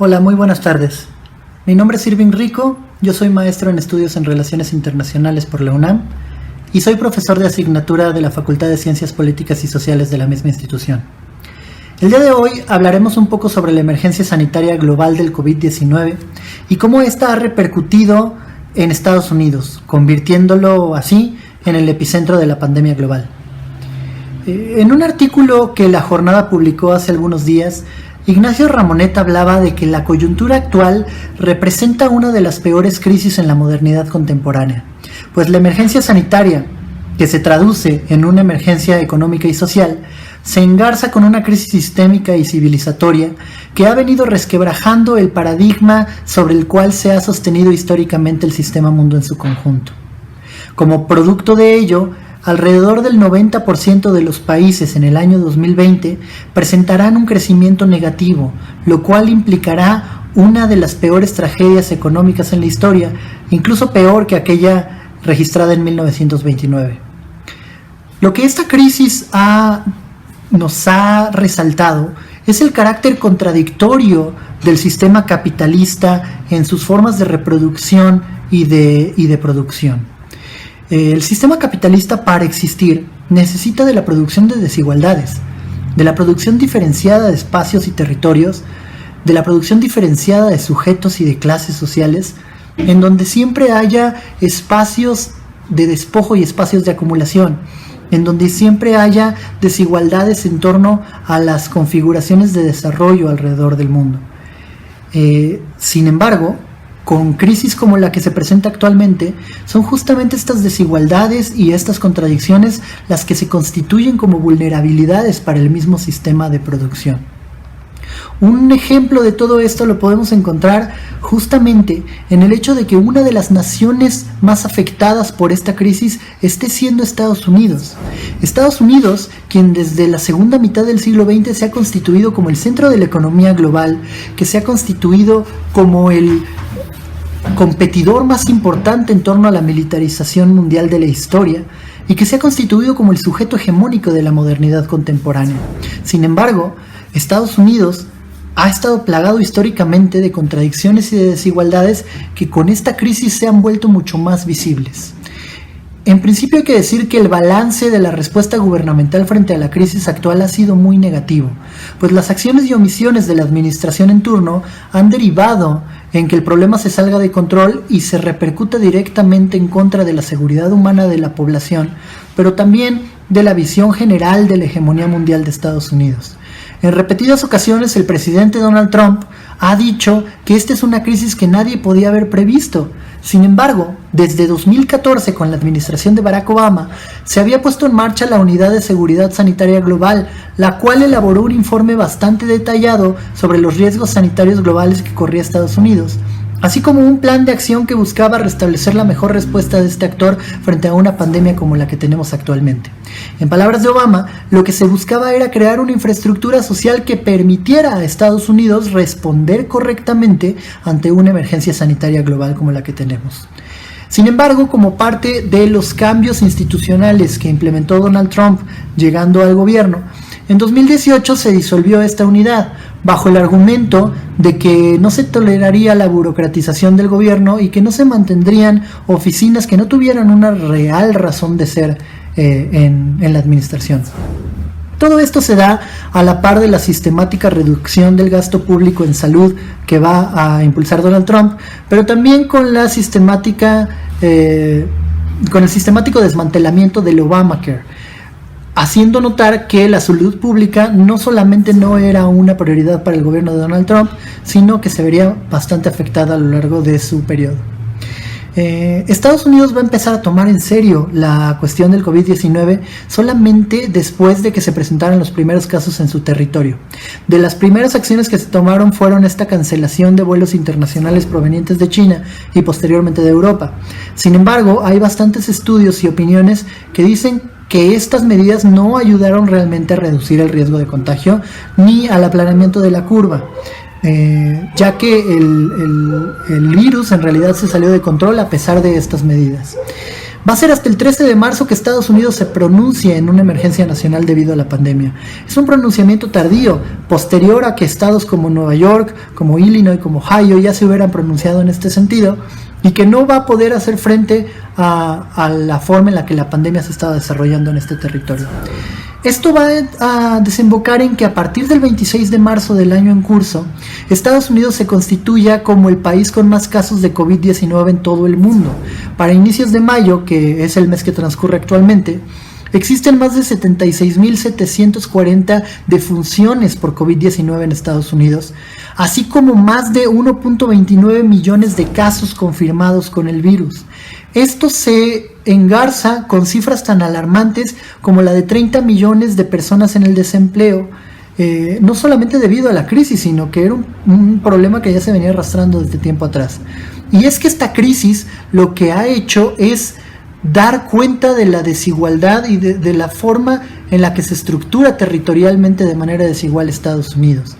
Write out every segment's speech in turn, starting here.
Hola, muy buenas tardes. Mi nombre es Irving Rico, yo soy maestro en estudios en Relaciones Internacionales por la UNAM y soy profesor de asignatura de la Facultad de Ciencias Políticas y Sociales de la misma institución. El día de hoy hablaremos un poco sobre la emergencia sanitaria global del COVID-19 y cómo esta ha repercutido en Estados Unidos, convirtiéndolo así en el epicentro de la pandemia global. En un artículo que La Jornada publicó hace algunos días, Ignacio Ramonet hablaba de que la coyuntura actual representa una de las peores crisis en la modernidad contemporánea, pues la emergencia sanitaria, que se traduce en una emergencia económica y social, se engarza con una crisis sistémica y civilizatoria que ha venido resquebrajando el paradigma sobre el cual se ha sostenido históricamente el sistema mundo en su conjunto. Como producto de ello, alrededor del 90% de los países en el año 2020 presentarán un crecimiento negativo, lo cual implicará una de las peores tragedias económicas en la historia, incluso peor que aquella registrada en 1929. Lo que esta crisis nos ha resaltado es el carácter contradictorio del sistema capitalista en sus formas de reproducción y de producción. El sistema capitalista, para existir, necesita de la producción de desigualdades, de la producción diferenciada de espacios y territorios, de la producción diferenciada de sujetos y de clases sociales, en donde siempre haya espacios de despojo y espacios de acumulación, en donde siempre haya desigualdades en torno a las configuraciones de desarrollo alrededor del mundo. Sin embargo, con crisis como la que se presenta actualmente, son justamente estas desigualdades y estas contradicciones las que se constituyen como vulnerabilidades para el mismo sistema de producción. Un ejemplo de todo esto lo podemos encontrar justamente en el hecho de que una de las naciones más afectadas por esta crisis esté siendo Estados Unidos. Estados Unidos, quien desde la segunda mitad del siglo XX se ha constituido como el centro de la economía global, que se ha constituido como el competidor más importante en torno a la militarización mundial de la historia y que se ha constituido como el sujeto hegemónico de la modernidad contemporánea. Sin embargo, Estados Unidos ha estado plagado históricamente de contradicciones y de desigualdades que con esta crisis se han vuelto mucho más visibles. En principio hay que decir que el balance de la respuesta gubernamental frente a la crisis actual ha sido muy negativo, pues las acciones y omisiones de la administración en turno han derivado en que el problema se salga de control y se repercuta directamente en contra de la seguridad humana de la población, pero también de la visión general de la hegemonía mundial de Estados Unidos. En repetidas ocasiones el presidente Donald Trump ha dicho que esta es una crisis que nadie podía haber previsto. Sin embargo, desde 2014, con la administración de Barack Obama, se había puesto en marcha la Unidad de Seguridad Sanitaria Global, la cual elaboró un informe bastante detallado sobre los riesgos sanitarios globales que corría Estados Unidos, así como un plan de acción que buscaba restablecer la mejor respuesta de este actor frente a una pandemia como la que tenemos actualmente. En palabras de Obama, lo que se buscaba era crear una infraestructura social que permitiera a Estados Unidos responder correctamente ante una emergencia sanitaria global como la que tenemos. Sin embargo, como parte de los cambios institucionales que implementó Donald Trump llegando al gobierno, en 2018 se disolvió esta unidad, bajo el argumento de que no se toleraría la burocratización del gobierno y que no se mantendrían oficinas que no tuvieran una real razón de ser en la administración. Todo esto se da a la par de la sistemática reducción del gasto público en salud que va a impulsar Donald Trump, pero también con el sistemático desmantelamiento del Obamacare, haciendo notar que la salud pública no solamente no era una prioridad para el gobierno de Donald Trump, sino que se vería bastante afectada a lo largo de su periodo. Estados Unidos va a empezar a tomar en serio la cuestión del COVID-19 solamente después de que se presentaran los primeros casos en su territorio. De las primeras acciones que se tomaron fueron esta cancelación de vuelos internacionales provenientes de China y posteriormente de Europa. Sin embargo, hay bastantes estudios y opiniones que dicen que estas medidas no ayudaron realmente a reducir el riesgo de contagio ni al aplanamiento de la curva. Ya que el virus en realidad se salió de control a pesar de estas medidas. Va a ser hasta el 13 de marzo que Estados Unidos se pronuncie en una emergencia nacional debido a la pandemia. Es un pronunciamiento tardío, posterior a que estados como Nueva York, como Illinois, como Ohio ya se hubieran pronunciado en este sentido, y que no va a poder hacer frente a la forma en la que la pandemia se estaba desarrollando en este territorio. Esto va a desembocar en que a partir del 26 de marzo del año en curso, Estados Unidos se constituya como el país con más casos de COVID-19 en todo el mundo. Para inicios de mayo, que es el mes que transcurre actualmente, existen más de 76.740 defunciones por COVID-19 en Estados Unidos, así como más de 1.29 millones de casos confirmados con el virus. Esto se engarza con cifras tan alarmantes como la de 30 millones de personas en el desempleo, no solamente debido a la crisis, sino que era un problema que ya se venía arrastrando desde tiempo atrás. Y es que esta crisis lo que ha hecho es dar cuenta de la desigualdad y de la forma en la que se estructura territorialmente de manera desigual Estados Unidos.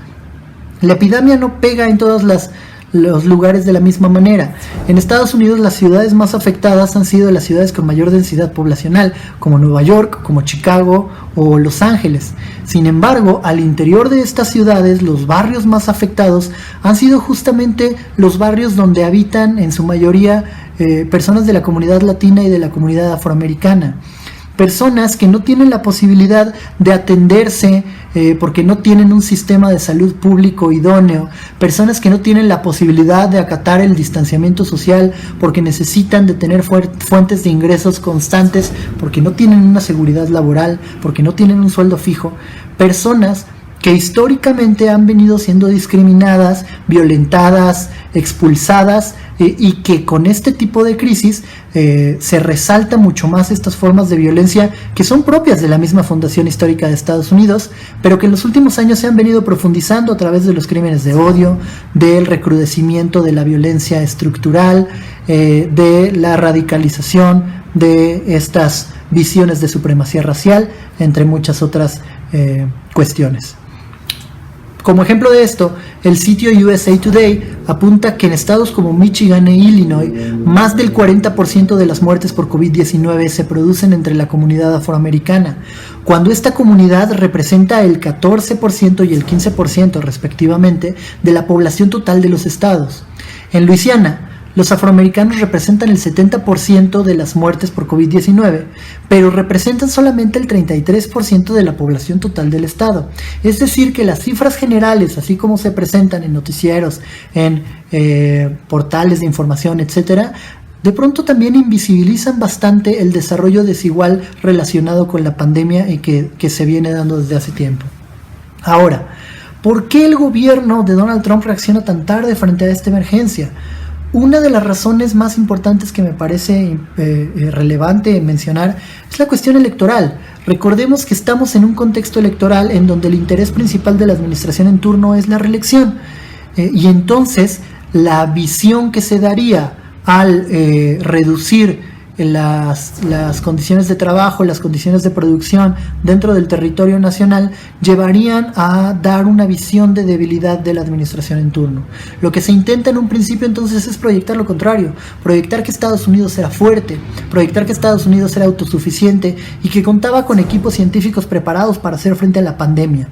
La epidemia no pega en todos los lugares de la misma manera. En Estados Unidos las ciudades más afectadas han sido las ciudades con mayor densidad poblacional, como Nueva York, como Chicago o Los Ángeles. Sin embargo, al interior de estas ciudades, los barrios más afectados han sido justamente los barrios donde habitan en su mayoría personas de la comunidad latina y de la comunidad afroamericana. Personas que no tienen la posibilidad de atenderse porque no tienen un sistema de salud público idóneo, personas que no tienen la posibilidad de acatar el distanciamiento social porque necesitan de tener fuentes de ingresos constantes, porque no tienen una seguridad laboral, porque no tienen un sueldo fijo, personas que históricamente han venido siendo discriminadas, violentadas, expulsadas, y que con este tipo de crisis se resalta mucho más estas formas de violencia que son propias de la misma fundación histórica de Estados Unidos, pero que en los últimos años se han venido profundizando a través de los crímenes de odio, del recrudecimiento de la violencia estructural, de la radicalización de estas visiones de supremacía racial, entre muchas otras cuestiones. Como ejemplo de esto, el sitio USA Today apunta que en estados como Michigan e Illinois, más del 40% de las muertes por COVID-19 se producen entre la comunidad afroamericana, cuando esta comunidad representa el 14% y el 15% respectivamente de la población total de los estados. En Luisiana, los afroamericanos representan el 70% de las muertes por COVID-19, pero representan solamente el 33% de la población total del estado. Es decir, que las cifras generales, así como se presentan en noticieros, en portales de información, etc., de pronto también invisibilizan bastante el desarrollo desigual relacionado con la pandemia y que se viene dando desde hace tiempo. Ahora, ¿por qué el gobierno de Donald Trump reacciona tan tarde frente a esta emergencia? Una de las razones más importantes que me parece relevante mencionar es la cuestión electoral. Recordemos que estamos en un contexto electoral en donde el interés principal de la administración en turno es la reelección. Y entonces la visión que se daría al reducir las condiciones de trabajo, las condiciones de producción dentro del territorio nacional llevarían a dar una visión de debilidad de la administración en turno. Lo que se intenta en un principio entonces es proyectar lo contrario, proyectar que Estados Unidos era fuerte, proyectar que Estados Unidos era autosuficiente y que contaba con equipos científicos preparados para hacer frente a la pandemia.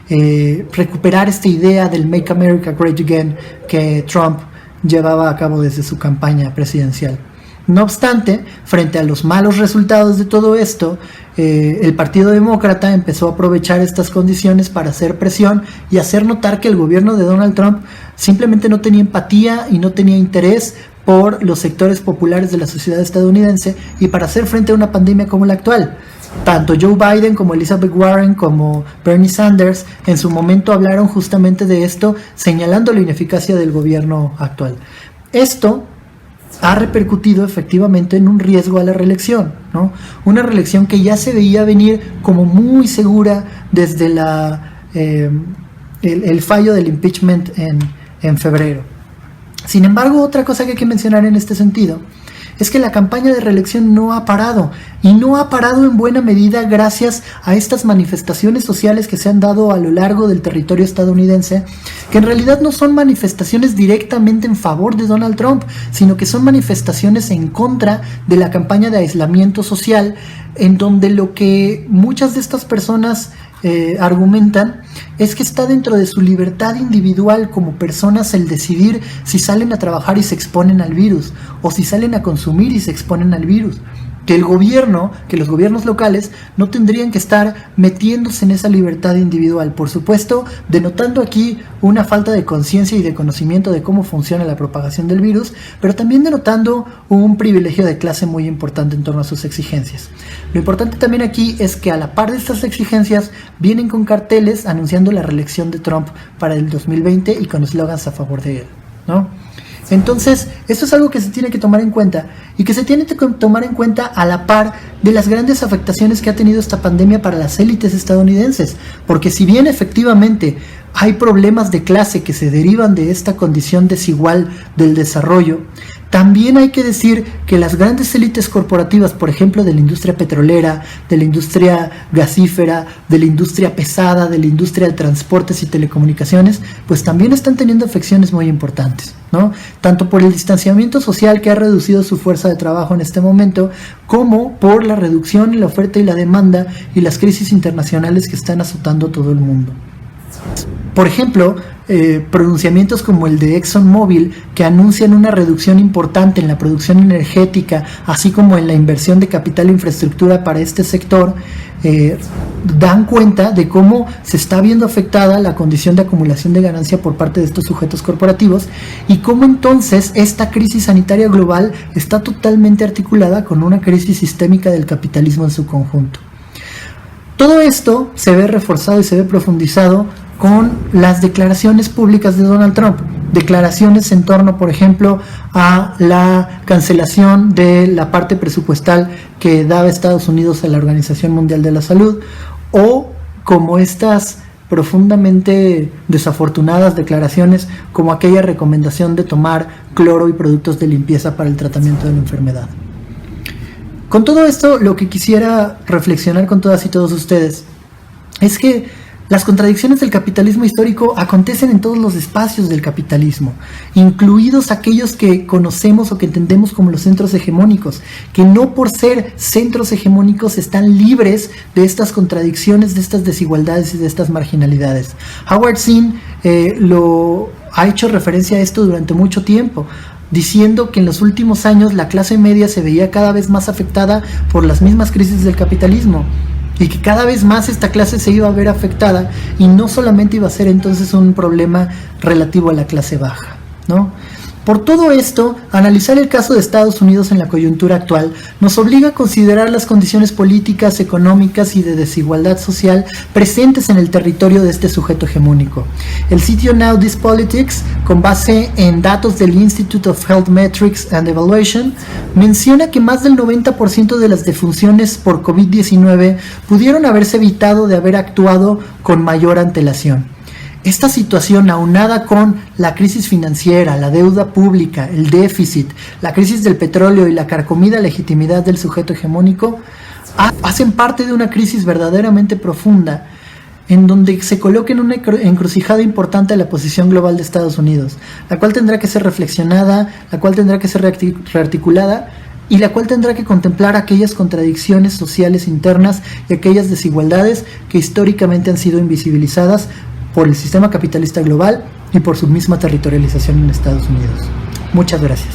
Recuperar esta idea del Make America Great Again que Trump llevaba a cabo desde su campaña presidencial. No obstante, frente a los malos resultados de todo esto, el Partido Demócrata empezó a aprovechar estas condiciones para hacer presión y hacer notar que el gobierno de Donald Trump simplemente no tenía empatía y no tenía interés por los sectores populares de la sociedad estadounidense y para hacer frente a una pandemia como la actual. Tanto Joe Biden como Elizabeth Warren como Bernie Sanders en su momento hablaron justamente de esto, señalando la ineficacia del gobierno actual. Esto ha repercutido efectivamente en un riesgo a la reelección, ¿no? Una reelección que ya se veía venir como muy segura desde el fallo del impeachment en febrero. Sin embargo, otra cosa que hay que mencionar en este sentido es que la campaña de reelección no ha parado, y no ha parado en buena medida gracias a estas manifestaciones sociales que se han dado a lo largo del territorio estadounidense que en realidad no son manifestaciones directamente en favor de Donald Trump, sino que son manifestaciones en contra de la campaña de aislamiento social, en donde lo que muchas de estas personas argumentan es que está dentro de su libertad individual como personas el decidir si salen a trabajar y se exponen al virus, o si salen a consumir y se exponen al virus. Que el gobierno, que los gobiernos locales no tendrían que estar metiéndose en esa libertad individual, por supuesto, denotando aquí una falta de conciencia y de conocimiento de cómo funciona la propagación del virus, pero también denotando un privilegio de clase muy importante en torno a sus exigencias. Lo importante también aquí es que a la par de estas exigencias vienen con carteles anunciando la reelección de Trump para el 2020 y con eslogans a favor de él, ¿no? Entonces, esto es algo que se tiene que tomar en cuenta y que se tiene que tomar en cuenta a la par de las grandes afectaciones que ha tenido esta pandemia para las élites estadounidenses, porque si bien efectivamente hay problemas de clase que se derivan de esta condición desigual del desarrollo, también hay que decir que las grandes élites corporativas, por ejemplo, de la industria petrolera, de la industria gasífera, de la industria pesada, de la industria de transportes y telecomunicaciones, pues también están teniendo afecciones muy importantes, ¿no? Tanto por el distanciamiento social que ha reducido su fuerza de trabajo en este momento, como por la reducción en la oferta y la demanda y las crisis internacionales que están azotando todo el mundo. Por ejemplo, pronunciamientos como el de ExxonMobil, que anuncian una reducción importante en la producción energética, así como en la inversión de capital e infraestructura para este sector, dan cuenta de cómo se está viendo afectada la condición de acumulación de ganancia por parte de estos sujetos corporativos y cómo entonces esta crisis sanitaria global está totalmente articulada con una crisis sistémica del capitalismo en su conjunto. Todo esto se ve reforzado y se ve profundizado con las declaraciones públicas de Donald Trump, declaraciones en torno, por ejemplo, a la cancelación de la parte presupuestal que daba Estados Unidos a la Organización Mundial de la Salud, o como estas profundamente desafortunadas declaraciones como aquella recomendación de tomar cloro y productos de limpieza para el tratamiento de la enfermedad. Con todo esto, lo que quisiera reflexionar con todas y todos ustedes es que las contradicciones del capitalismo histórico acontecen en todos los espacios del capitalismo, incluidos aquellos que conocemos o que entendemos como los centros hegemónicos, que no por ser centros hegemónicos están libres de estas contradicciones, de estas desigualdades y de estas marginalidades. Howard Zinn lo ha hecho referencia a esto durante mucho tiempo, diciendo que en los últimos años la clase media se veía cada vez más afectada por las mismas crisis del capitalismo, y que cada vez más esta clase se iba a ver afectada y no solamente iba a ser entonces un problema relativo a la clase baja, ¿no? Por todo esto, analizar el caso de Estados Unidos en la coyuntura actual nos obliga a considerar las condiciones políticas, económicas y de desigualdad social presentes en el territorio de este sujeto hegemónico. El sitio Now This Politics, con base en datos del Institute of Health Metrics and Evaluation, menciona que más del 90% de las defunciones por COVID-19 pudieron haberse evitado de haber actuado con mayor antelación. Esta situación, aunada con la crisis financiera, la deuda pública, el déficit, la crisis del petróleo y la carcomida legitimidad del sujeto hegemónico, hacen parte de una crisis verdaderamente profunda, en donde se coloca en una encrucijada importante la posición global de Estados Unidos, la cual tendrá que ser reflexionada, la cual tendrá que ser rearticulada, y la cual tendrá que contemplar aquellas contradicciones sociales internas y aquellas desigualdades que históricamente han sido invisibilizadas por el sistema capitalista global y por su misma territorialización en Estados Unidos. Muchas gracias.